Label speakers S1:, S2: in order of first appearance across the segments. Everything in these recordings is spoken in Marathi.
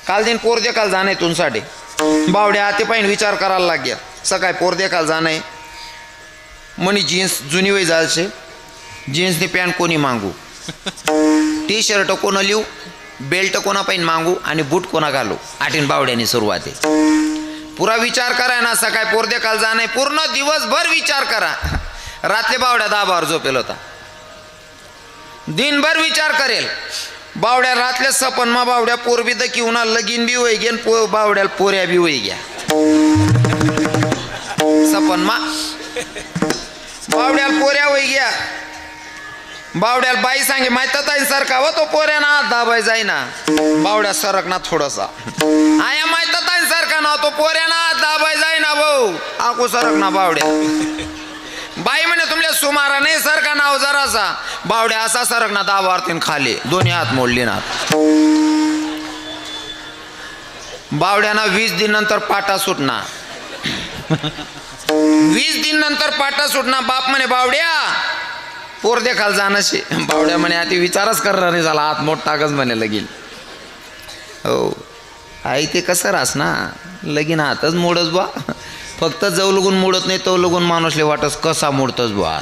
S1: काल दिन पोर देखाल जाणे तुमसाठी बावड्या आते पाहिजे विचार करायला लाग्या सकाळी पोर देखाल जाणे म्हणे जीन्स जुनी वय जायचे जीन्सनी पॅन्ट कोणी मागू टी शर्ट कोणा लिहू बेल्ट कोणा पाहिजे मागू आणि बूट कोणा घालू आठीन बावड्याने सुरुवात आहे पुरा विचार करा ना सकाळी पोर देखाल जाणे पूर्ण दिवसभर विचार करा रात्री बावड्या 10 बार झोपेल होता दिनभर विचार करेल बावड्या रातल्या सपनमा बावड्या पोर बी दकी उन्हा लगीन बी होई गेन बावड्याला पोऱ्या बी होई घ्या सपनमा बावड्याला पोऱ्या होई घ्या बावड्याला बाई सांगे माहिती सारखा हो तो पोऱ्या ना दाबाय जाईना बावड्या सरक ना थोडासा आया माहिती सारखा ना तो पोऱ्या ना दाबाय जाईना भाऊ आको सरक ना बावड्या बाई म्हणे तुमल्या सुमारा नाही सारखा नाव जरासा बावड्या असा सरक ना दाबावरतीन खाली दोन्ही हात मोडली ना बावड्याना 20 दिन नंतर पाटा सुटना 20 दिन नंतर पाटा सुटना बाप म्हणे बावड्या पोर देखाल जाणशी बावड्या म्हणे आधी विचारच करणार नाही झाला हात मोठ टाकच म्हणे लगीन हो आई ते कसं रास ना लगीन हातच मोडच बा फक्त जव लगून मोडत नाही तो लगून माणूसले वाटस कसा मोडतच बा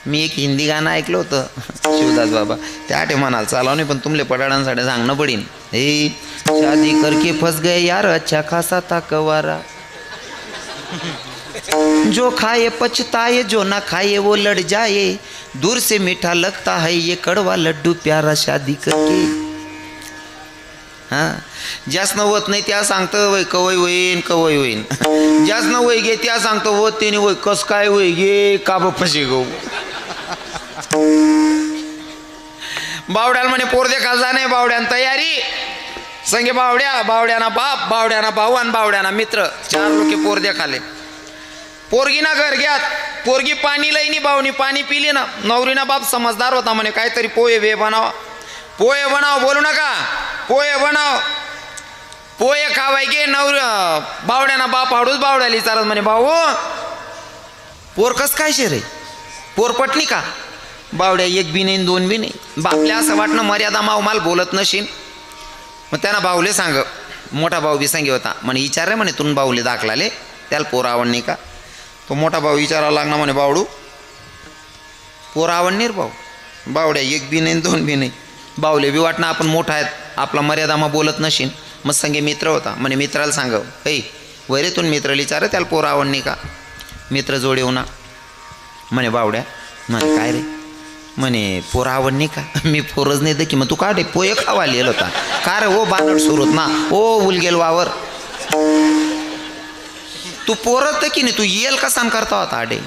S1: मी एक हिंदी गाणं ऐकलं होतं शिवदास बाबा त्या आठे म्हणाल चालव नाही पण तुमले पडाडांसाठी सांगणं पडीन हे शादी करके फंस गए यार अच्छा खासा था कवारा जो खाए पछताए जो ना खाए वो लड़ जाए दूर से मीठा लगता है ये कड़वा लड्डू प्यारा शादी करके हां जास्त होत नाही त्या सांगतं वय कवय होईन कवय होईन जास्त वय गे त्या सांगतं होत त्याने वय कस काय वय गे का बापाशी गो बावड्याला म्हणे पोर देखाल जाणे बावड्यान तयारी संगे बावड्याना बाप बावड्याना भाऊ आणि बावड्याना मित्र 4 लोके पोर देखाले पोरगीना घर घ्यात पोरगी पाणी लईनी बावनी पाणी पिली ना नवरीना बाप समजदार होता म्हणे काहीतरी पोहे बनाव बोलू नका पोहे खावाय गे बावड्याना बाप हाडूच बावड्याला विचारत म्हणे भाऊ पोर कस काय शे रे पोर पटली का बावड्या 1 बी नाही 2 बी नाही बापल्या असं वाटणं मर्यादा माल बोलत नशीन मग त्यांना भाऊले सांग मोठा भाऊ बी सांगे होता म्हणे विचार रे म्हणे तुम्ही भाऊले दाखलाले त्याला पोर आवड नाही का तो मोठा भाऊ विचारायला लागला म्हणे बावडू पोर आवडणार भाऊ बावड्या 1 बी नाही 2 बी नाही बावले बी वाटणं आपण मोठा आहेत आपला मर्यादामा बोलत नशीन मग संगे मित्र होता म्हणे मित्राला सांग ऐ वैरे तून मित्राला विचार त्याला पोर आवड नाही का मित्र जोडे ना म्हणे बावड्या म्हणे काय रे म्हणे पोर आवड नाही का मी पोरच नाही की मग तू काढे पोहे खावा लिहिलं होता का रे ओ बानट सुरूत ना ओ उलगेल वावर तू पोरत की नाही तू येल का साम करता होता आडे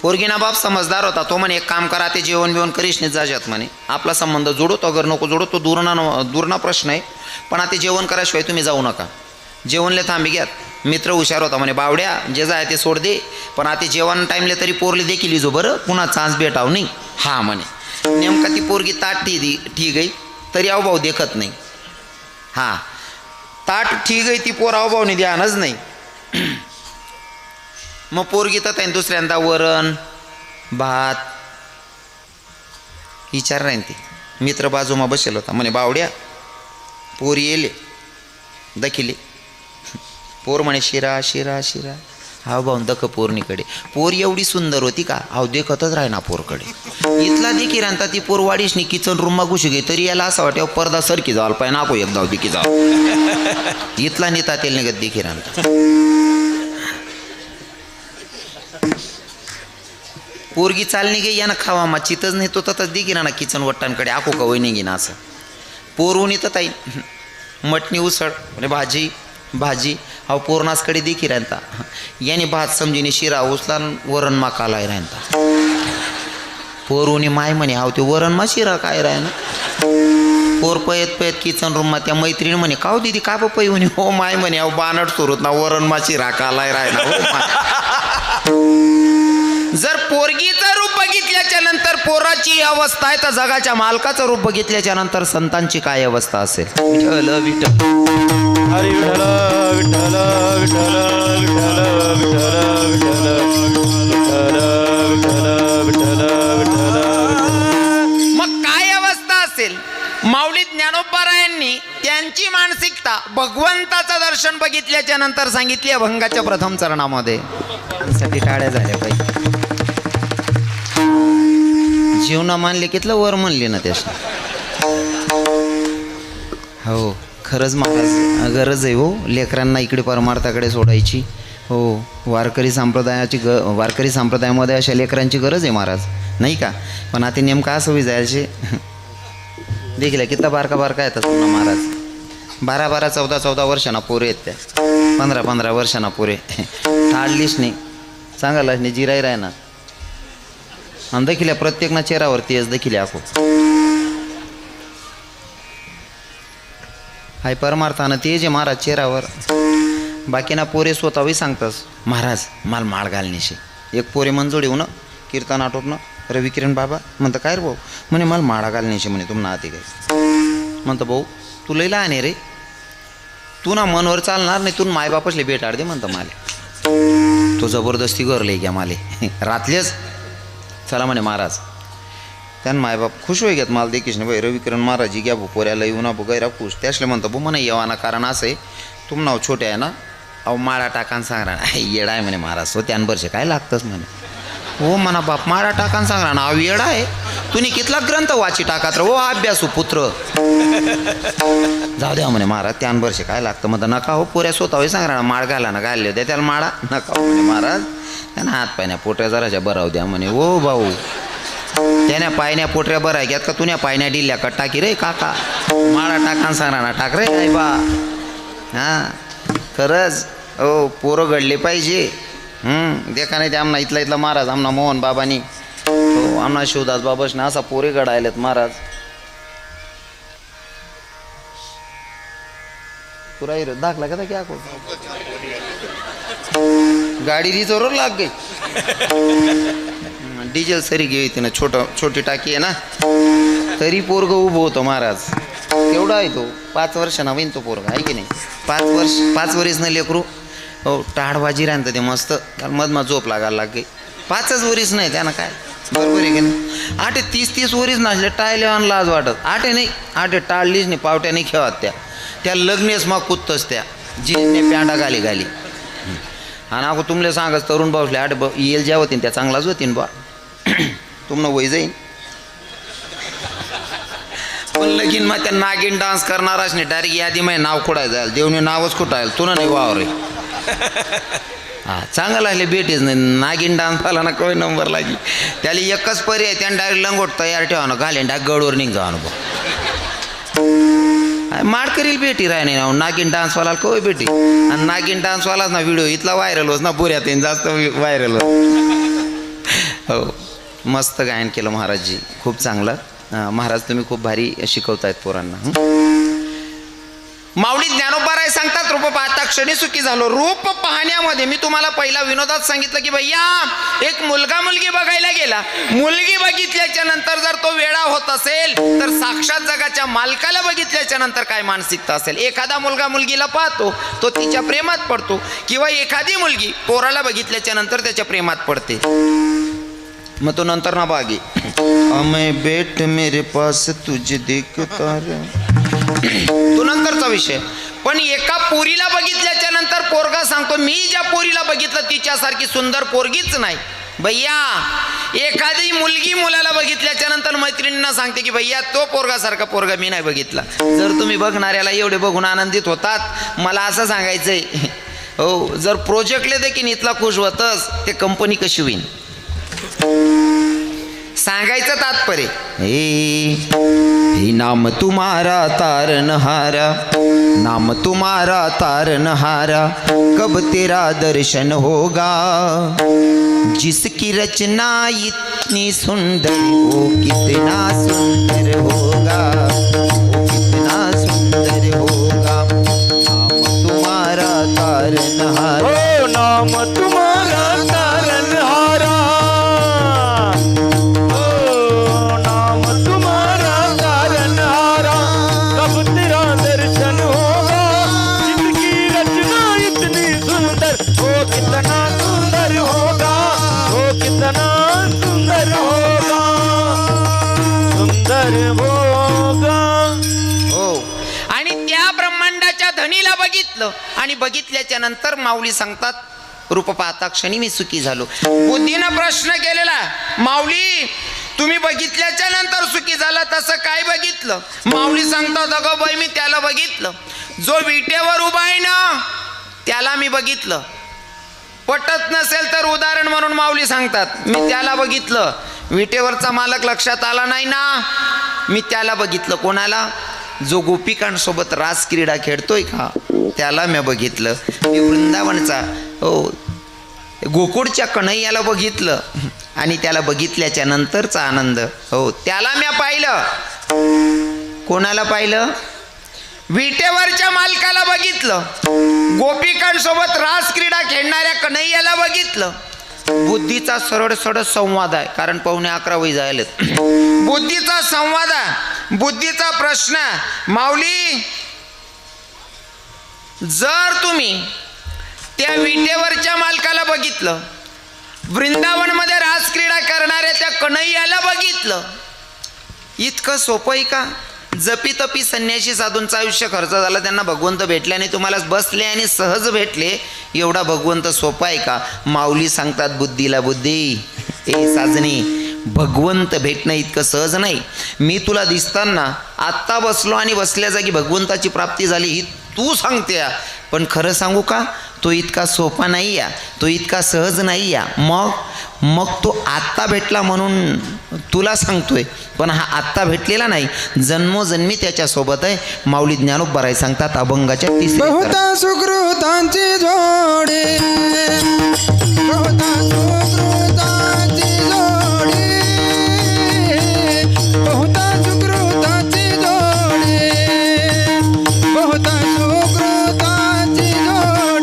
S1: पोरगीना बाप समजदार होता तो म्हणे एक काम करा ते जेवण बिवण करीश नाही जाजात म्हणे आपला संबंध जोडो तो अगर नको जोडो तो दूरना प्रश्न आहे पण आता जेवण कराशिवाय तुम्ही जाऊ नका जेवणले थांबी घ्यात मित्र हुशार होता म्हणे बावड्या जे जाय ते सोड दे पण आता जेवण टाईमले तरी पोरली देखील जो बरं पुन्हा चान्स भेटाव नाही हा म्हणे नेमका ती पोरगी ताट ठीक आहे तरी आव भाऊ देखत नाही हां ताट ठीक आहे ती पोर आव भाऊनी ध्यानच नाही मग पोरगी तर त्याने दुसऱ्यांदा वरण भात विचार राहीन ती मित्र बाजूमा बसेल होता म्हणे बावड्या पोर येले दखिले पोर म्हणे शिरा शिरा शिरा हाव भाऊन दख पोरणीकडे पोर एवढी सुंदर होती का हाव देखतच राही ना पोरकडे इथला देखी राहता ती पोर वाडीशनी किचन रूममा घुशी गई तरी याला असं वाटतं पडदा सरकी जावं पाय नाको एक जाऊ देखी जाव इथला नेता तेल निघत देखी राहता पोरगी चालणी गे यानं खावा मा चितच नाही तो तसंच दिगी ना किचन वट्टांकडे आखो का वय निघी ना असं पोरवून येतं ताई मटणी उसळ म्हणजे भाजी हा पोरनासकडे देखी राहता याने भात समजीने शिरा उचला वरण मा कालाय राहता पोरवून माय म्हणे हाव ते वरण मा शिरा काय राह ना पोर पयत किचन रूम मा त्या मैत्रीण म्हणे काव दिदी का पै म्हणे हो माय म्हणे अहो बानट सुरूत ना वरण मा शिरा कालाय राह ना हो जर पोरगीचं रूप बघितल्याच्या नंतर पोराची अवस्था आहे तर जगाच्या मालकाचं रूप बघितल्याच्या नंतर संतांची काय अवस्था असेल विठ्ठल विठ्ठल हरी विठ्ठल विठ्ठल विठ्ठल विठ्ठल विठ्ठल विठ्ठल विठ्ठल विठ्ठल विठ्ठल मग काय अवस्था असेल, माऊली ज्ञानोबारायांनी त्यांची मानसिकता भगवंताचं दर्शन बघितल्याच्या नंतर सांगितली अभंगाच्या प्रथम चरणामध्ये. साठी टाळ्या झाल्या पाहिजे. जीवना मानले कितलं वर म्हणले ना त्याशी. हो खरंच महाराज गरज आहे हो लेकरांना इकडे परमार्थाकडे सोडायची. हो वारकरी संप्रदायामध्ये अशा लेकरांची गरज आहे महाराज, नाही का. पण आता नेमका असं होई जायचे देखील किती बारका येतात पुन्हा महाराज. 12 14 वर्षांना पोरे आहेत त्या, 15 वर्षांना पोरे. टाळलीच नाही सांगायलाच नाही जिराई राहणार. आणि देखील प्रत्येक ना चेहऱ्यावरती येस देखील आखो हाय परमार्थानं ते जे महाराज चेहऱ्यावर. बाकीना पोरे स्वतःही सांगतास महाराज मला माळ घालण्याशी. एक पोरे मंजोडी हो ना कीर्तन आटोपनं रविकिरण बाबा म्हणतं काय रे भाऊ म्हणे मला माळा घालण्याशी म्हणे तुम्हाला आती काय म्हणतं भाऊ तू लई लहान आहे रे, तू ना मनवर चालणार नाही, तू मायबापसले भेटाड दे म्हणतं माले. तो जबरदस्ती करले घ्या माले रातलेच चला म्हणे महाराज. त्यानं मायबाप खुश होई घेत मला देखीच नाही भाई रविकिरण महाराज घ्या भाऊ पोऱ्याला येऊ ना भाऊ गैरा खुश. त्यासले म्हणतं भाऊ म्हणा येवाना कारण असं आहे तुम नाव छोटे आहे ना अहो माळा टाकान सांगरा येडा आहे म्हणे महाराज. तो त्यानबरचे काय लागतंच म्हणे. हो म्हणा बाप माळा टाकान सांगरा ना अहो येडा आहे तुम्ही कितला ग्रंथ वाची टाकात रे हो अभ्यासू पुत्र जाऊ द्या म्हणे महाराज त्यानबरचे काय लागतं म्हणतं. नका हो पोऱ्या स्वतःही सांगरा ना माळ घाला ना घालले होत्या त्याला माळा नका हो म्हणे महाराज. त्यांना हात पायण्या पोटऱ्या जराच्या बराव द्या म्हणे. हो भाऊ त्याने पायण्या पोटऱ्या बरा घ्यात का तुन्या पायण्या डिल्ल्या का टाकी रे काका माळा टाकान सांगरा ना टाक रे आई बा. हां खरंच हो पोरं घडले पाहिजे. देखा नाही ते आमना इथला महाराज आमना मोहन बाबांनी हो आमना शिवदास बाबाशने असा पोरे घडायलेत महाराज. पुरा दाखला का क्या को गाडी रिझोर लाग गई डिझेल सरी घेऊ येते ना छोटी टाकी आहे ना तरी पोरग उभं होतं महाराज. केवढा आहे तो 5 वर्षांना होईन तो पोरगा आहे की नाही. 5 वर्ष न लेकरू हो टाळबाजी राहतं ते मस्त कारण मधमा झोप लागायला लाग गई. 5च वर्ष नाही त्यानं काय बरोबर आहे की नाही. 30 वर्ष नसले टाळले आणि लाज वाटत. 8 नाही 8 टाळलीच नाही पावट्या नाही खेळत त्या लग्नेच मग कुत्तच त्या जिने प्यांडा घाली आणि अगो तुमले सांगच तरुण भाऊसले 8 येल ज्या होतीन त्या चांगलाच होतीन बा तुमनं वय जाईन. पण लगीन मग त्या नागिन डान्स करणाराच नाही डायरेक्ट यादी माही नाव खोडाय जाईल देवने नावच खोटायल तुला नाही वावर रे. हां चांगलं लागले भेटीच नाही नागिन डान्स आला ना काही नंबर लागली त्याला एकच पर्याय त्यानं डायरेक्ट लंगोट तयार ठेवा ना घालेन डायरेक्ट गडवर निघ जा अनुभव माड करील भेटी राह नाही ना नागिन डान्सवाला कवी भेटी. आणि नागिन डान्सवालाच ना व्हिडिओ इथला व्हायरल होस ना पुऱ्यात जास्त व्हायरल होत. हो मस्त गायन केलं महाराजजी खूप चांगलं. महाराज तुम्ही खूप भारी शिकवतायत पोरांना. माऊली ज्ञानोबाराय सांगतात रूप पाहता क्षणी सुखी झालो. रूप पाहण्यामध्ये मी तुम्हाला पहिला विनोदात सांगितलं की भैया एक मुलगा मुलगी बघायला गेला. मुलगी बघितल्याच्या नंतर जर तो वेडा होत असेल तर साक्षात जगाच्या मालकाला बघितल्याच्या नंतर काय मानसिकता असेल. एखादा मुलगा मुलगीला पाहतो तो तिच्या प्रेमात पडतो किंवा एखादी मुलगी पोराला बघितल्याच्या नंतर त्याच्या प्रेमात पडते. मग तो नंतर ना बागी मैं बेट मेरे पास तुझे देखता तो नंतरचा विषय. पण एका पोरीला बघितल्याच्या नंतर पोरगा सांगतो मी ज्या पोरीला बघितलं तिच्यासारखी सुंदर पोरगीच नाही. भैया एखादी मुलगी मुलाला बघितल्याच्या नंतर मैत्रिणींना सांगते की भैया तो पोरगासारखा पोरगा मी नाही बघितला. जर तुम्ही बघणाऱ्याला एवढे बघून आनंदित होतात मला असं सांगायचंय हो जर प्रोजेक्टले देखील इथला खुश होतच ते कंपनी कशी होईल सांगायचं तात्पर्य. हे नाम तुम्हारा तारनहारा नाम तुम्हारा तारनहारा कब तेरा दर्शन होगा जिसकी रचना इतनी सुंदर वो कितना सुंदर होगा वो कितना सुंदर होगा. नाम तुम्हारा तारनहारा
S2: नाम तुम्हारा तारनहारा सुंदर
S1: कणीला बघितलं आणि बघितल्याच्या नंतर माऊली सांगतात रूप पाहता क्षणी मी सुखी झालो. बुद्धीनं प्रश्न केलेला, माऊली तुम्ही बघितल्याच्या नंतर सुखी झाला तसं काय बघितलं? माऊली सांगतात, अगं बाई मी त्याला बघितलं, जो विटेवर उभा आहे ना त्याला मी बघितलं. पटत नसेल तर उदाहरण म्हणून माऊली सांगतात, मी त्याला बघितलं. विटेवरचा मालक लक्षात आला नाही ना, मी त्याला बघितलं. कोणाला? जो गोपिकांसोबत रास क्रीडा खेळतोय का त्याला मी बघितलं. मी वृंदावनचा गोकुळच्या कन्हैयाला बघितलं आणि त्याला बघितल्याच्या नंतरचा आनंद त्याला मी पाहिलं. कोणाला पाहिलं? विटेवरच्या मालकाला बघितलं. गोपिकांसोबत रास क्रीडा खेळणाऱ्या कन्हैयाला बघितलं. बुद्धीचा सरळ सरळ संवाद आहे, कारण 11:15 वय जायला. बुद्धीचा संवाद आहे, बुद्धीचा प्रश्न. माऊली जर तुम्ही त्या विटेवरच्या मालकाला बघितलं, वृंदावनमध्ये रास क्रीडा करणाऱ्या त्या कन्हैयाला बघितलं, इतकं सोपं आहे का? जपी तपी संन्याशी साधूंचं आयुष्य खर्च झाला, त्यांना भगवंत भेटले आणि तुम्हाला बसले आणि सहज भेटले, एवढा भगवंत सोपा आहे का? माऊली सांगतात बुद्धीला, बुद्धी ए साजनी, भगवंत भेटणं इतकं सहज नाही. मी तुला दिसताना आत्ता बसलो आणि बसल्या जागी भगवंताची प्राप्ती झाली ही तू सांगते, पण खरं सांगू का, तो इतका सोपा नाही या, तो इतका सहज नाही या. मग तो आत्ता भेटला म्हणून तुला सांगतोय, पण हा आत्ता भेटलेला नाही, जन्मोजन्मी त्याच्यासोबत आहे. माऊली ज्ञानोबराय सांगतात अभंगाच्या 3
S3: बहुता सुकृतांची जोडी, बहुता सुकृतांची जोडी, बहुता सुकृतांची जोडी, बहुता सुकृतांची जोडी,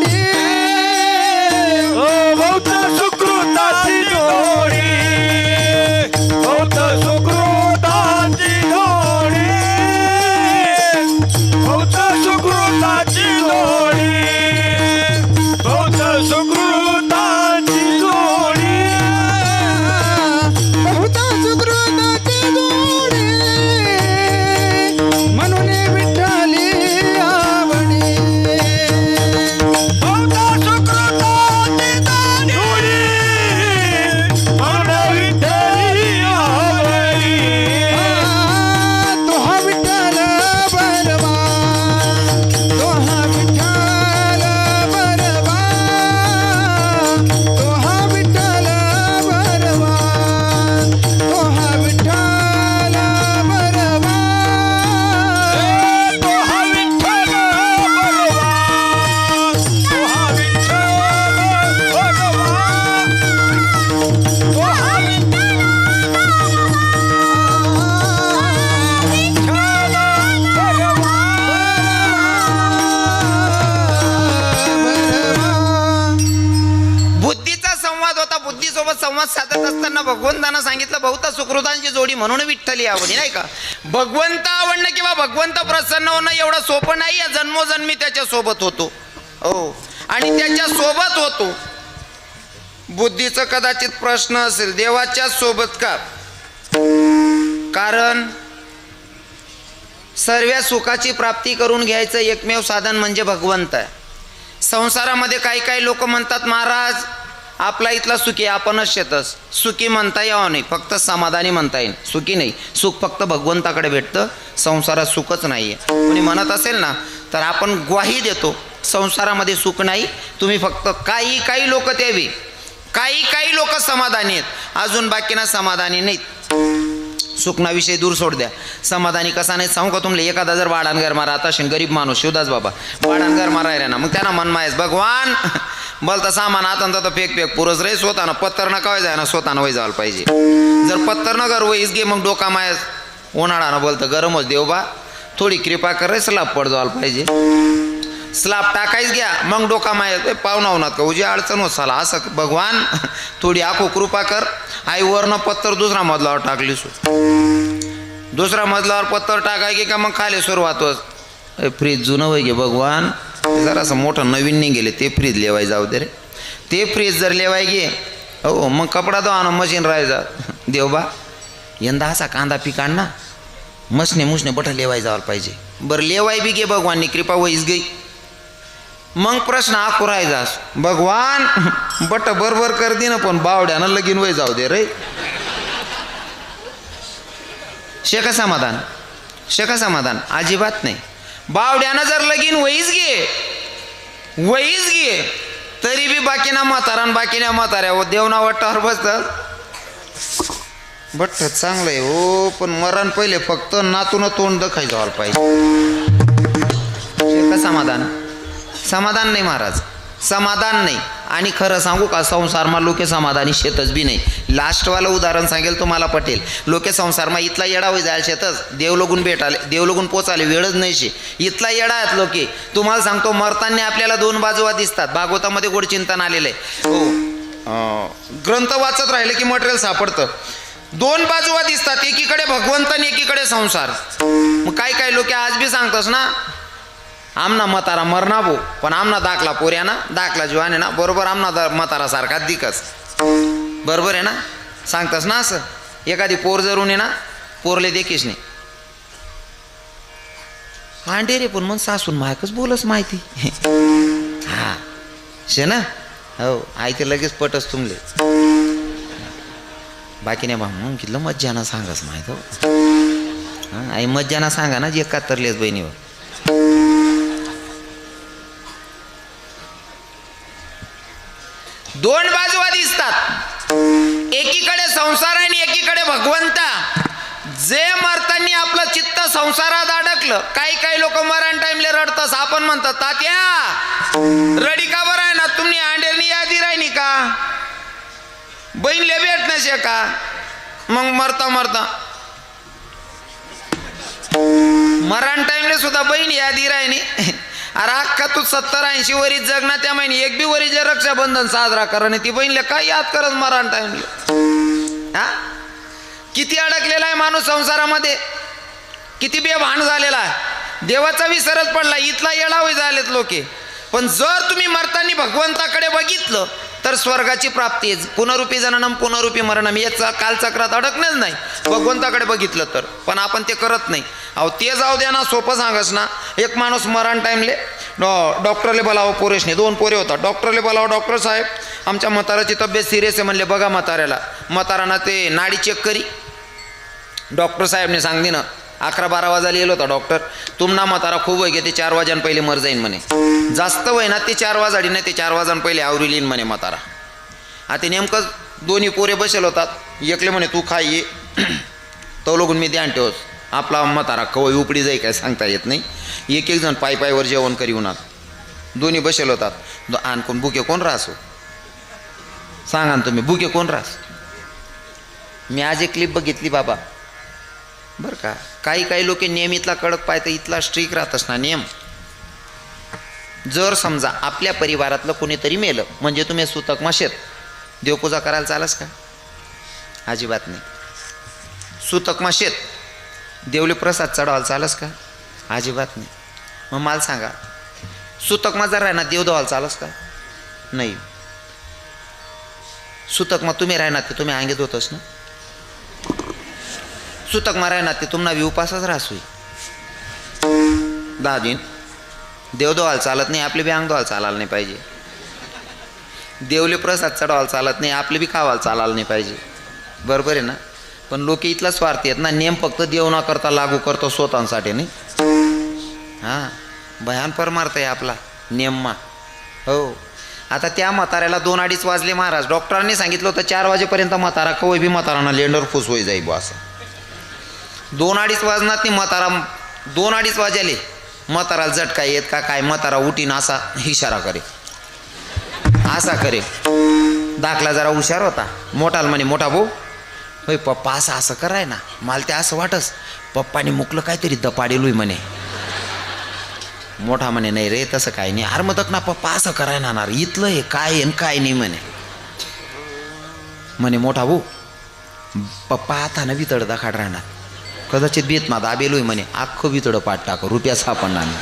S2: बहुत सुकृताची जोडी, बहुत सुकृताची जोडी, बहुत सुकृताची जोडी, बहुत सुकृताची जोडी,
S3: बहुता सुकृतांची जोडी, म्हणून विठ्ठली आवडी.
S2: बहुत सुकृताची जोडी, म्हणून विठ्ठली आवडी.
S3: तो हा विठ्ठल बरवा, तो हा विठ्ठल बरवा, तो हा विठ्ठल बरवा, तो हा विठ्ठल बरवा.
S2: तो हा विठ्ठल बरवा, तो हा विठ्ठल बरवा, तो हा
S1: बुद्धीचा संवाद होता. बुद्धीसोबत संवाद साधत असताना भगवंतानं सांगितलं बहुता सुकृतांची जोडी म्हणून विठ्ठली आवडी. नाही का? भगवंत आवडणं किंवा भगवंत प्रसन्न होणं एवढं सोपं नाही आहे. जन्मोजन्मी त्याच्या सोबत होतो आणि त्याच्या सोबत होतो. बुद्धीचं कदाचित प्रश्न असेल, देवाच्या सोबत का? कारण सर्व सुखाची प्राप्ती करून घ्यायचं एकमेव साधन म्हणजे भगवंत आहे. संसारामध्ये काही काही लोक म्हणतात, महाराज आपला इथला सुखी आपणच शेतस. सुखी म्हणता यावं नाही, फक्त समाधानी म्हणता येईल. सुखी नाही, सुख फक्त भगवंताकडे भेटतं, संसारात सुखच नाही आहे. कोणी म्हणत असेल ना तर आपण ग्वाही देतो, संसारामध्ये सुख नाही. तुम्ही फक्त काही लोक द्यावी, काही लोक समाधानी आहेत, अजून बाकीना समाधानी नाहीत. सुखनाविषयी दूर सोड द्या, समाधानी कसा नाही सांगू का तुम्हाला. एखादा जर वाडानगर मारा, आता गरीब माणूस शिवदास बाबा वाडानगर मारायला ना, मग त्यांना मनमायस भगवान बोलता सामान आता तर फेक पुरस रे, स्वतःनं पत्तर नका वय जाय ना, स्वतःनं वय जायला पाहिजे. जर पत्तर न कर वहीच घे, मग डोका मायस उन्हाळानं बोलतं गरमच देव बा, थोडी कृपा कर रे, स्लाब पड जायला पाहिजे. स्लाब टाकायच घ्या, मग डोका माय पाहुणा होणार का उजी अडचण होत साला, असं भगवान थोडी आखो कृपा कर. आई वरनं पत्तर दुसरा मजलावर टाकली सु, दुसऱ्या मजल्यावर पत्तर टाकाय की का मग खाली सुरुवात होत. फ्रीज जुनं वय घे भगवान, जरासं मोठं नवीन नाही गेले ते फ्रीज लेवाय जाऊ दे रे. ते फ्रीज जर लेवाय गे हो, मग कपडा धुवानं मशीन राहायचा. देवबा यंदा असा कांदा पिकाण ना, मसने मुसने बठा लेवाय जावं पाहिजे. बरं लेवाय बी घे भगवाननी कृपा वहीच गई, मग प्रश्न आकुरायचा भगवान बट बरोबर करते ना पण बावड्यानं लगीन वय जाऊ दे रे. शेका समाधान अजिबात नाही. बावड्यानं जर लगीन वहीच घे तरी बी बाकीना म्हाताऱ्या देवना वाटावर बसतात. बट चांगलं आहे हो, पण मरण पहिले फक्त नातून तोंड दखायचं व्हायला पाहिजे. शेका समाधान नाही महाराज, समाधान नाही. आणि खरं सांगू का, संसारमा लोके समाधानी शेतच बी नाही. लास्टवालं उदाहरण सांगेल तुम्हाला पटेल. लोके संसारमा इथला येडा होई जायला शेतच देवलोगून पोचाले वेळच नाही शे. इथला येडा आहेत लोके. तुम्हाला सांगतो मरताना आपल्याला दोन बाजूवा दिसतात. भागवतामध्ये गोड चिंतन आलेलं आहे हो. ग्रंथ वाचत राहिलं की मटेरियल सापडतं. दोन बाजूवा दिसतात, एकीकडे भगवंत आणि एकीकडे संसार. मग काय लोक आज बी सांगतस ना, आमना म्हातारा मरणा भो पण आमना दाखला पोऱ्या दाखला जीवाने ना बरोबर आमना म्हातारा सारखा दिकस. बरोबर आहे ना, सांगतस ना असं. एखादी पोर जरून आहे ना, पोरले देखीस नाही हांडे रे, पण मग सासून मायकच बोलस माहिती. हा शे ना हो, आई ते लगेच पटस तुमले. बाकी नाही मग कितलं मज्जाना सांगस माहीत हो. हां आई मज्जाना सांगा ना जे कातरलेस बहिणीवर. दोन बाजूवा दिसतात, एकीकडे संसार आणि एकीकडे भगवंता. जे मरतानी आपलं चित्त संसारात अडकलं. काही लोक मरण टाइमले रडतस. आपण म्हणतात तात्या रडी का बरं आहे ना, तुम्ही अंडेरनी यादी राहिनी का, बहीणले भेट नसे का. मग मरता मरण टाइमले सुद्धा बहीण यादी राहिनी. अरे अख्खा तू 70-80 वरीच जगना, त्या महिने एक बी वरीचे रक्षाबंधन साजरा करा नाही. ती बहीणले काय याद करत मरण टाइमले. हा किती अडकलेला आहे माणूस संसारामध्ये, किती बेभान झालेला आहे. देवाचा विसरच पडला. इथला येडावे झालेत लोके. पण जर तुम्ही मरतानी भगवंताकडे बघितलं तर स्वर्गाची प्राप्ती आहे. पुनरुपी जननम पुनरुपी मरणम याचा कालचक्रात अडकणंच नाही भगवंताकडे बघितलं तर. पण आपण ते करत नाही. अहो ते जाऊ द्या ना, सोपं सांगस ना. एक माणूस मरण टाइमले डॉक्टरले बोलावं, पोरेशने 2 पोरे होता. डॉक्टरले बोलावं, डॉक्टर साहेब आमच्या म्हाताराची तब्येत सिरियस आहे. म्हणले बघा म्हातारानं ते नाडी चेक करी. डॉक्टर साहेबने सांगली ना 11-12 वाजायला येलो होता डॉक्टर. तुमना म्हातारा खूप वय घेते, 4 वाजान पहिले मर जाईन म्हणे. जास्त वय ना ते 4 वाजाडी नाही, ते 4 वाजान पहिले आवरी लिहीन म्हणे म्हातारा. आता नेमकं दोन्ही पोरे बसेल होतात. एकले म्हणे तू खाय ये तो लोगून मी ध्यान ठेवस. आपला म्हातारा कवय उपडी जाई काय सांगता येत नाही. एक जण पायवर जेवण करी उन्हात. दोन्ही बसेल होतात. आणखून बुके कोण राहसो सांगा ना तुम्ही, बुके कोण राहस. मी आज एक क्लिप बघितली बाबा बरं का. काही लोक नियम इथला कडक पाहतं, इथला स्ट्रिक राहतस ना नियम. जर समजा आपल्या परिवारातलं कोणीतरी मेलं म्हणजे तुम्ही सुतक माशेत देवपूजा करायला चालस का. अजिबात नाही. सुतक माशेत देवले प्रसाद चढवायला चालस का. अजिबात नाही. मग मला सांगा सुतक मा जर राहणार देव धुवायला चालस का. नाही. सुतक मग तुम्ही राहणार ते तुम्ही अंगेत होतस ना. सुतक मा राहणार ते तुम्हाला उपासच राहसोय. 10 दिन देव धुवायला चालत नाही, आपले बी अंग धुवायला चालायला नाही पाहिजे. देवले प्रसाद चढवायला चालत नाही, आपले बी खावायला चालायला नाही पाहिजे. बरोबर आहे ना. पण लोक इथला स्वार्थी आहेत ना. नियम फक्त देव न करता लागू करतो स्वतःसाठी नाही. हां भयान परमार्थ आहे आपला नियममा हो. आता त्या म्हाताऱ्याला 2-2:30 वाजले महाराज. डॉक्टरांनी सांगितलं होतं 4 वाजेपर्यंत म्हातारा कवय बी म्हाताराना लेंडर फुस होई जाई बो असं. 2-2:30 वाजनात नाही म्हातारा. 2-2:30 वाजले म्हाताराला झटका येत का काय. म्हातारा उठीन असा इशारा करे, असा करे. दाखला जरा हुशार होता. मोठाल म्हणे मोठा भाऊ होय पप्पा असं कराय ना. मला ते असं वाटस पप्पाने मुकलं काहीतरी दपाडेलोय म्हणे. मोठा म्हणे नाही रे तसं काही नाही. अरे मग ना पप्पा असं कराय ना इथलं हे काय काय नाही म्हणे मोठा भाऊ पप्पा हातानं वितळ दाखाड राहणार. कदाचित बेत मा दाबेलोय म्हणे. अख्खं वितळं पाठ टाक रुपया सापडणार नाही.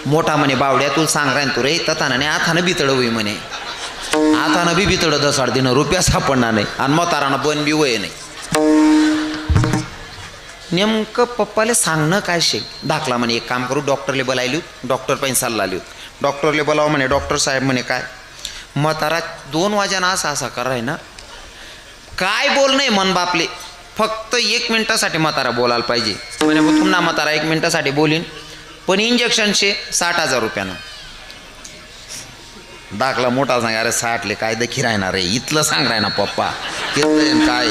S1: मोठा म्हणे बावड्या तू सांग राहीन तू रे तथानं नाही हातानं बितळ होई म्हणे. हातानं बी बितळ दसाड देणं रुपया सापडणार नाही आणि म्हातारानं बन बी वय नाही. नेमकं पप्पाले सांगणं काय शे. दाखला म्हणे एक काम करू डॉक्टरले बोलायली. डॉक्टर पण सल्ला लिहू. डॉक्टरले बोलावं म्हणे. डॉक्टर साहेब म्हणे काय म्हातारा 2 वाजाना असा कराय ना, काय बोल नाही मन बापले, फक्त 1 मिनिटासाठी म्हातारा बोलायला पाहिजे म्हणे. पुन्हा म्हातारा 1 मिनिटासाठी बोलीन, पण इंजेक्शनचे 60,000 रुपयानं. दाखला मोठा सांग, अरे 60ले काय दखी राहणार आहे, इथलं सांग राय ना पप्पा, कितलं काय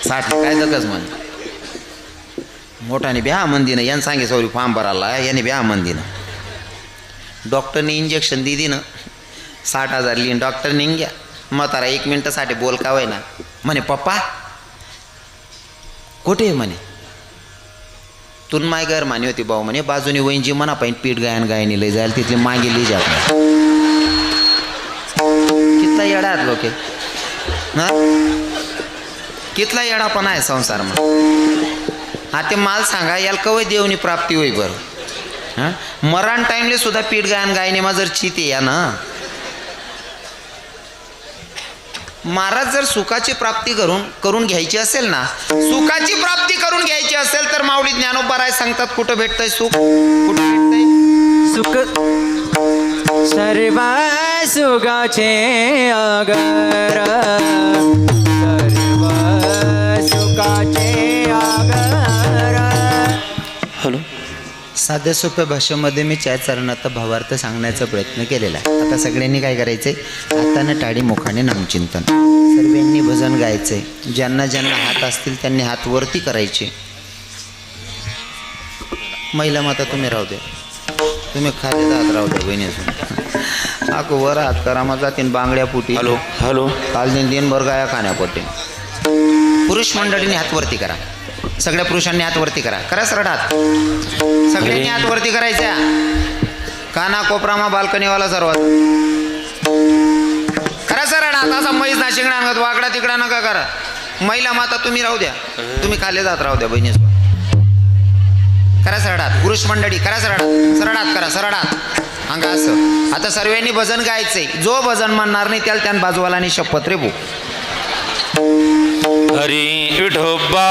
S1: 60ले काय दखच म्हण. मोठाने ब्या मंदीनं यानं सांगे सॉरी फॉर्म भरायला, याने ब्या मंदीनं. डॉक्टरने इंजेक्शन दिली ना, 60,000 लिहिन डॉक्टरने घ्या. म्हातारा 1 मिनिटासाठी बोल का होय ना म्हणे. पप्पा कुठे म्हणे. तुन माय घर मानी होती भाऊ म्हणे, बाजूने वहींची म्हणा पाहिजे पीठ गायनी लय जायला, तिथले मागे लिही जात नाही. कितला येडा लोक ना, कितला येडा पण आहे संसार मग. हा ते माल सांगा याला कवय देवनी प्राप्ती होई बरं. हां मरण टाईमले सुद्धा पीठ गायने मा जर चिते या ना. महाराज जर सुखाची प्राप्ती करून घ्यायची असेल ना, सुखाची प्राप्ती करून घ्यायची असेल तर माऊली ज्ञानोबा राय सांगतात कुठं भेटतंय सुख, कुठं भेटतंय
S4: सुख. सर्व सुखाचे आगर, सर्व सुखाचे आगर.
S1: हॅलो. साध्या सोप्या भाषेमध्ये मी चरणाचा भावार्थ सांगण्याचा प्रयत्न केलेला आहे. आता सगळ्यांनी काय करायचंय, हातानं टाळी मुखाने नामचिंतन. सर्वांनी भजन गायचंय. ज्यांना ज्यांना हात असतील त्यांनी हात वरती करायचे. महिला माता तुम्ही राहू द्या, तुम्ही खाली हात राहू द्या बहिणीसून. आको वर हात करा मग जातीन बांगड्या पुटी.
S2: Hello hello.
S1: काल दिनभर गाया खाण्यापोटे. पुरुष मंडळीने हात वरती करा, सगळ्या पुरुषांनी हात वरती करा. करा सरळ हात, सगळ्यांनी हात वरती करायच्या. काना कोपरामा बाल्कनीवाला सर्वात करा सरळ हात. असा मैस ना शिंगणा आणत वाकडा तिकडा नका करा. महिला माता तुम्ही राहू द्या, तुम्ही खाली जात राहू द्या बहिणी. करा सरळ हात. पुरुष मंडळी करा सरळ हात, सरळ हात करा, सरळ हात अंगा असं. आता सर्वांनी भजन गायचंय. जो भजन म्हणणार नाही त्याला त्यान बाजूवाला आणि शपथ रे भू.
S2: हरी विठोबा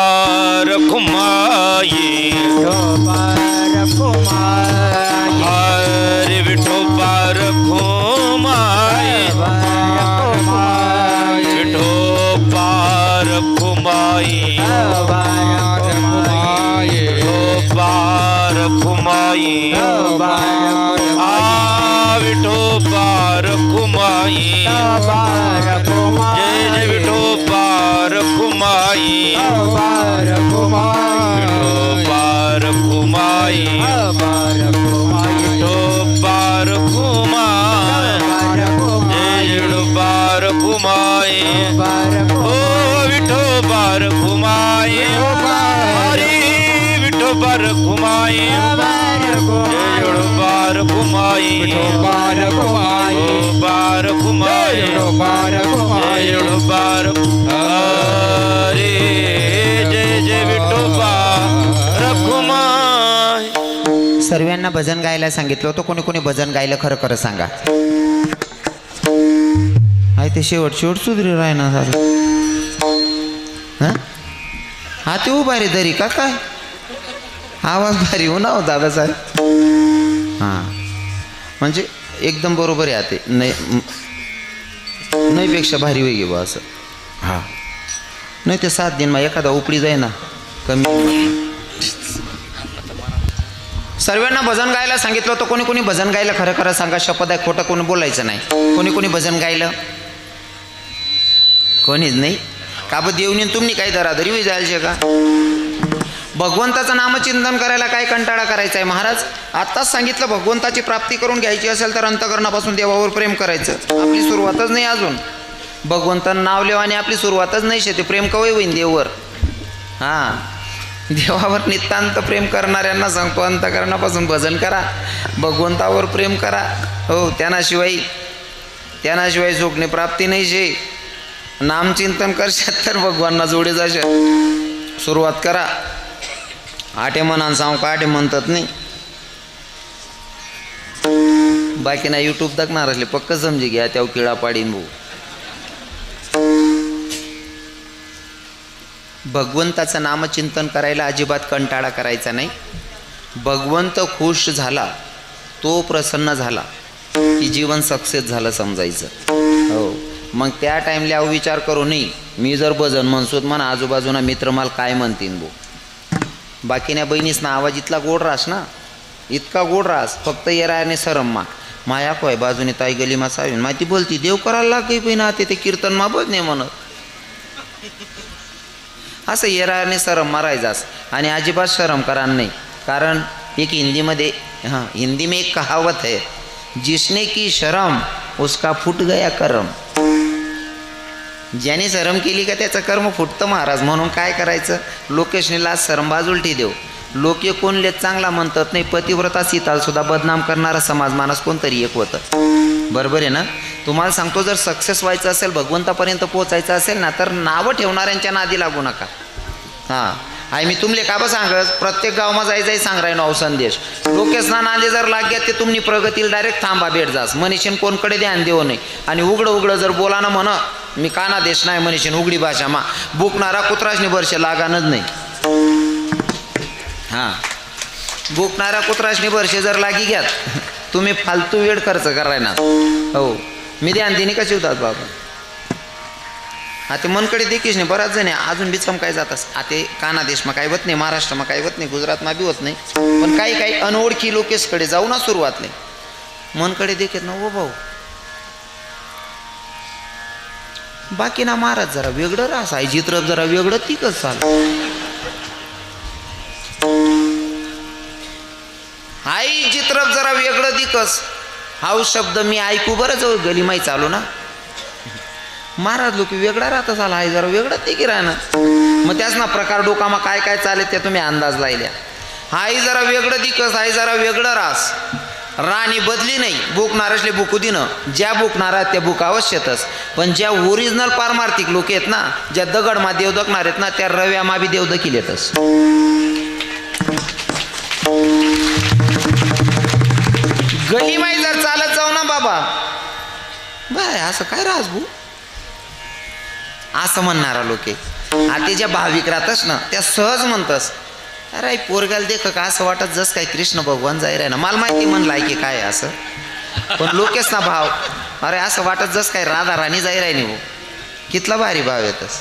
S2: रखुमाई,
S4: विठोबार कुमार,
S2: हरी विठोबा रखुमाई, विठोबा रखुमाई, विठोबा रखुमाई, विठोबा रखुमाई. जय जय विठोबा रखुमाई, विठोबा रखुमाई, विठोबा रखुमाई. जय जय विठोबा रखुमाई, ओ विठोबा रखुमाई, हरी विठोबा रखुमाई. जय विठोबा रखुमाई, विठोबा रखुमाई, जय विठोबा हरी. जय जय विठोबा रखुमाई.
S1: सर्वांना भजन गायला सांगितलं होतं. कोणी कोणी भजन गायलं खरं खरं सांगा. आहे ते शेवट सुधरी राय ना झालं. हा ते उभा रे दरी का काय आवाज भारी हो ना हो दादासाहेब. हां म्हणजे एकदम बरोबर आहे. ते नाही पेक्षा भारी होई गे बा असं. हां नाही ते 7 दिन मग एखादा उपडी जाय ना कमी. सर्वांना भजन गायला सांगितलं होतं. कोणी कोणी भजन गायलं खरं खरं सांगा. शपथ आहे, खोटं कोणी बोलायचं नाही. कोणी कोणी भजन गायलं? कोणीच नाही का. बं देवनी तुम्ही काही दरादरी होई जायचे का. भगवंताचं नामचिंतन करायला काय कंटाळा करायचा आहे महाराज. आत्ताच सांगितलं भगवंताची प्राप्ती करून घ्यायची असेल तर अंतकरणापासून देवावर प्रेम करायचं. आपली सुरुवातच नाही अजून. भगवंतानं नाव लेवाने आपली सुरुवातच नाही शेती. प्रेम कवय होईन देवावर. हां देवावर नितांत प्रेम करणाऱ्यांना सांगतो अंतकरणापासून भजन करा, भगवंतावर प्रेम करा. हो त्यानाशिवाय सुखने प्राप्ती नाही शे. नामचिंतन करशात तर भगवानना जोडे जाशा. सुरुवात करा. आठे मनान सांग का आठे म्हणतात नाही. बाकी ना यूट्यूब दाखणार असले पक्क समजी घ्या त्या किळा पाडीन भाऊ. भगवंताचं नामचिंतन करायला अजिबात कंटाळा करायचा नाही. भगवंत खुश झाला तो प्रसन्न झाला की जीवन सक्सेस झालं समजायचं. हो, मग त्या टाईमला विचार करू नये मी जर भजन म्हणसोत म्हणा आजूबाजूना मित्र मला काय म्हणतीन बो. बाकीच्या बहिणीस ना आवाज इतला गोड रास ना, इतका गोड रास, फक्त येराने सरम मा माया कोय बाजूने ताई गली मा सावीन माहिती बोलती देव करायला लागे पण आता ते कीर्तन मा बज नाही म्हणत. असं येराने शरम मारायचास आणि अजिबात शरम करा नाही. कारण एक हिंदीमध्ये हिंदी में एक कहावत है, जिसने की शरम उसका फुट गया कर्म. ज्याने शरम केली का त्याचं कर्म फुटतं महाराज. म्हणून काय करायचं, लोकेशने लाज शरम बाजूला देव. लोक कोणले चांगला म्हणतात नाही, पतिव्रता सीताल सुद्धा बदनाम करणारा समाज माणूस कोणतरी एक होतं. बरोबर आहे ना. तुम्हाला सांगतो जर सक्सेस व्हायचं असेल भगवंतापर्यंत पोचायचं असेल ना तर नावं ठेवणाऱ्यांच्या नादी लागू नका. हां आई मी तुमले का बा सांगत प्रत्येक गावमा जाय सांग राही नाव संदेश लोकेशना नांदे जर लाग्यात ते तुम्ही प्रगतील डायरेक्ट थांबा भेट जास मनीषीन कोणकडे ध्यान देऊ नये. आणि उघडं जर बोला ना म्हण मी काना देश नाही मनीषीन उघडी भाषा मा बुकणारा कुत्राशनी वर्ष लागानच नाही. हां बुकणारा कुत्राशनी वर्षे जर लागी घ्यात तुम्ही फालतू वेळ खर्च कराय ना. हो मी ध्यान देणे कसे होतात बाबा. आता मनकडे देखील नाही बराच जण अजून बिचम काय जातास. आता काना देशमा काय होत नाही, महाराष्ट्रमा काय होत नाही, गुजरातमा बी होत नाही, पण काही अनोळखी लोकेशकडे जाऊ ना सुरुवात नाही मनकडे देखील ना ओ भाऊ. बाकी ना महाराज जरा वेगळं रास आहे जित्रप जरा वेगळं तिकच चाल आई चित्रप जरा वेगळं दिकस. हा शब्द मी ऐकू बरं जाऊ गलीमाई चालू ना महाराज लोक वेगळा राहता झाला आहे जरा वेगळं ते की राहणं. मग त्याच ना प्रकार डोकामा काय काय चालेल त्या तुम्ही अंदाज लायल्या. हाई जरा वेगळं दिकस आहे जरा वेगळं रास. राणी बदली नाही बुकणारसले बुकू दिनं ज्या बुकणारा त्या बुक अवश्यतच. पण ज्या ओरिजिनल पारमार्थिक लोक आहेत ना ज्या दगडमा देव दकणार आहेत ना त्या रव्यामा बी देव दखील येतच. गलीमाई जर चालत जाऊ ना बाबा बाय असं काय राहस भू असं म्हणणारा लोक आता ज्या भाविक राहतस ना त्या सहज म्हणतस अरे पोरगाल देख का असं वाटत जस काय कृष्ण भगवान जाय राय ना मला माहिती म्हणलाय की काय असं. पण लोकेच ना भाव अरे असं वाटत जस काय राधा राणी जाय राय नाही. कितला भारी भाव येतस.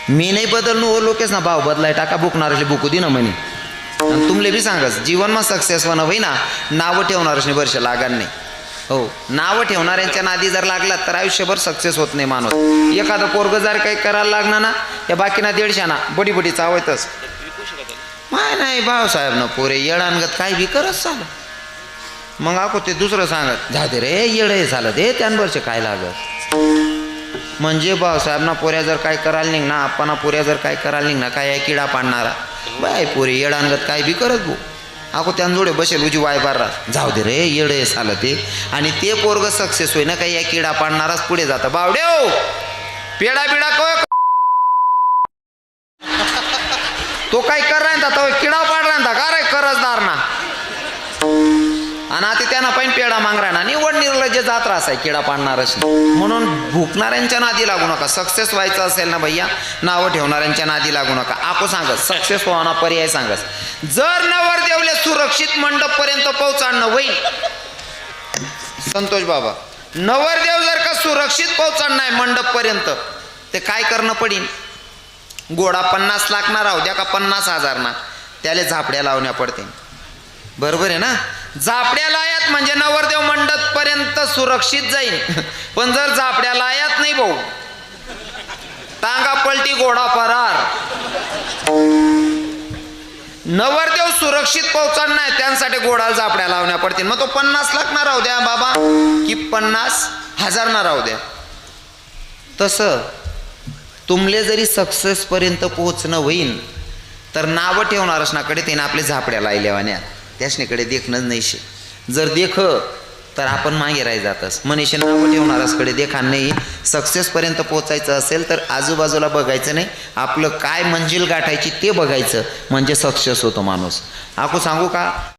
S1: मी नाही बदलणं हो लोकेच ना भाव बदलाय टाका बुकणारे बुकू दे ना म्हणे. आणि तुमले बी सांगस जीवनमा सक्सेस होणं होई ना नावं ठेवणारच नाही वर्ष लागान नाही. हो नावं ठेवणाऱ्यांच्या नादी जर लागलात तर आयुष्यभर सक्सेस होत नाही माणूस. एखादं पोरग जर काही करायला लागणार ना या बाकीना 150 ना बडी चावतच माय नाही भाऊसाहेब ना पोरे येडानगत काय बी करत चाल. मग आपण ते दुसरं सांगत जाते रे येड हे झालं ते त्यांवरचे काय लागत. म्हणजे भाऊसाहेब ना पोऱ्या जर काय करायला निघ ना आपण पोऱ्या जर काय करायला निघ ना काय किडा पाडणारा बाय पोरे येडानगत काय बी करत भाऊ अको त्यांजोडे बसेल उजी वाय बार जाऊ दे रे येड हे झालं ते. आणि ते पोरग सक्सेस होई ना काही या किडा पाडणाराच पुढे जातं. बावडे हो पेडा बिडा को तो काय कर राहता तो किडा पाड राहता का रे करजदार ना. आणि आता त्यांना पण पेडा माग राहणार निवड निर्लज्ज जात राहस आहे किडा पाडणारच. म्हणून भुकणाऱ्यांच्या नादी लागू नका. सक्सेस व्हायचं असेल ना भैया नावं ठेवणाऱ्यांच्या नादी लागू नका. आपण सांगत सक्सेस व्हावना पर्याय सांगत जर नवरदेवले सुरक्षित मंडप पर्यंत पोहोचाडणं होईल संतोष बाबा नवरदेव जर का सुरक्षित पोहोचाडणं आहे मंडप पर्यंत ते काय करणं पडीन. गोडा 50 लाख ना राहू द्या का 50,000 ना त्याला झापड्या लावण्या पडते. बरोबर आहे ना. झापड्या लायात म्हणजे नवरदेव मंडप पर्यंत सुरक्षित जाईल. पण जर झापड्या लायात नाही भाऊ टांगा पलटी घोडा फरार. नवरदेव सुरक्षित पोहोचणार नाही त्यांसाठी घोडाला झापड्या लावण्या पडतील. मग तो 50 लाख ना राहू द्या बाबा की 50,000 ना राहू द्या. तसं तुमले जरी सक्सेस पर्यंत पोहोचणं होईल तर नावं ठेवणारच नाकडे त्याने आपले झापड्या लायल्यावान्या त्याशनीकडे देखणंच नाही शे. जर देख तर आपण मागे राही जातस. मनीषे नावं ठेवणारचकडे देखा नाही. सक्सेसपर्यंत पोचायचं असेल तर आजूबाजूला बघायचं नाही आपलं काय मंजिल गाठायची ते बघायचं म्हणजे सक्सेस होतो माणूस. आपण सांगू का